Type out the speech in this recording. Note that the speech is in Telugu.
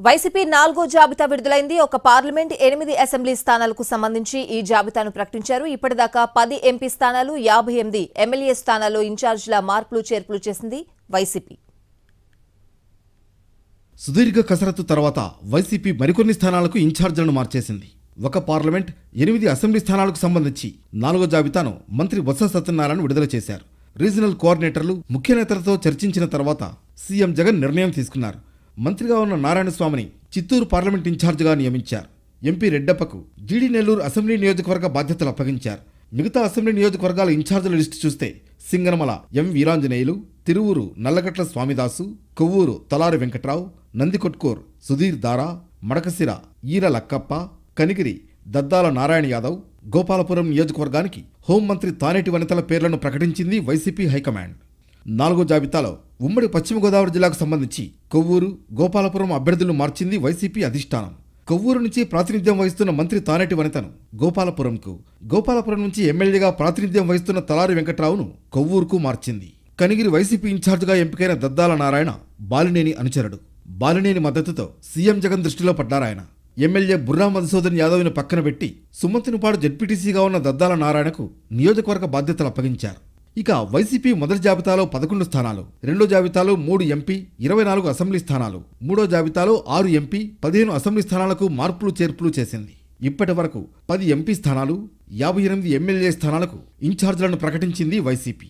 వైసీపీ 4వ జాబితా విడుదలైంది. ఒక పార్లమెంట్ 8 అసెంబ్లీ స్థానాలకు సంబంధించి ఈ జాబితాను ప్రకటించారు. ఇప్పటిదాకా 10 ఎంపీ స్థానాలు 58 ఎమ్మెల్యే స్థానాల్లో ఇన్ఛార్జీల మార్పులు చేర్పులు చేసింది వైసీపీ. సుదీర్ఘ కసరత్తు తర్వాత వైసీపీ మరికొన్ని స్థానాలకు ఇన్ఛార్జీలను మార్చేసింది. ఒక పార్లమెంట్ 8 అసెంబ్లీ స్థానాలకు సంబంధించి 4వ జాబితాను మంత్రి బొత్స సత్యనారాయణ విడుదల చేశారు. రీజనల్ కోఆర్డినేటర్లు ముఖ్య నేతలతో చర్చించిన తర్వాత సీఎం జగన్ నిర్ణయం తీసుకున్నారు. మంత్రిగా ఉన్న నారాయణస్వామిని చిత్తూరు పార్లమెంట్ ఇన్ఛార్జిగా నియమించారు. ఎంపీ రెడ్డప్పకు జీడీ నెల్లూరు అసెంబ్లీ నియోజకవర్గ బాధ్యతలు అప్పగించారు. మిగతా అసెంబ్లీ నియోజకవర్గాల ఇన్ఛార్జీల లిస్టు చూస్తే సింగనమల ఎం వీరాంజనేయులు, తిరువూరు నల్లగట్ల స్వామిదాసు, కొవ్వూరు తలారి వెంకట్రావు, నందికొట్కూర్ సుధీర్ దారా, మడకసిర ఈర లక్కప్ప, కనిగిరి దద్దాల నారాయణ యాదవ్, గోపాలపురం నియోజకవర్గానికి హోంమంత్రి తానేటి వనితల పేర్లను ప్రకటించింది వైసీపీ హైకమాండ్. 4వ జాబితాలో ఉమ్మడి పశ్చిమ గోదావరి జిల్లాకు సంబంధించి కొవ్వూరు, గోపాలపురం అభ్యర్థులను మార్చింది వైసీపీ అధిష్టానం. కొవ్వూరు నుంచి ప్రాతినిధ్యం వహిస్తున్న మంత్రి తానేటి వనితను గోపాలపురంకు, గోపాలపురం నుంచి ఎమ్మెల్యేగా ప్రాతినిధ్యం వహిస్తున్న తలారి వెంకట్రావును కొవ్వూరుకు మార్చింది. కనిగిరి వైసీపీ ఇన్ఛార్జిగా ఎంపికైన దద్దాల నారాయణ బాలినేని అనుచరుడు. బాలినేని మద్దతుతో సీఎం జగన్ దృష్టిలో పడ్డారాయన. ఎమ్మెల్యే బుర్రా మధుసూదన్ యాదవ్ను పక్కన పెట్టి సుమంతునిపాడు జెడ్పీటీసీగా ఉన్న దద్దాల నారాయణకు నియోజకవర్గ బాధ్యతలు అప్పగించారు. ఇక వైసీపీ మొదటి జాబితాలో 11 స్థానాలు, రెండో జాబితాలో 3 ఎంపీ 24 అసెంబ్లీ స్థానాలు, మూడో జాబితాలో 6 ఎంపీ 15 అసెంబ్లీ స్థానాలకు మార్పులు చేర్పులు చేసింది. ఇప్పటి వరకు 10 ఎంపీ స్థానాలు 58 ఎమ్మెల్యే స్థానాలకు ఇన్ఛార్జీలను ప్రకటించింది వైసీపీ.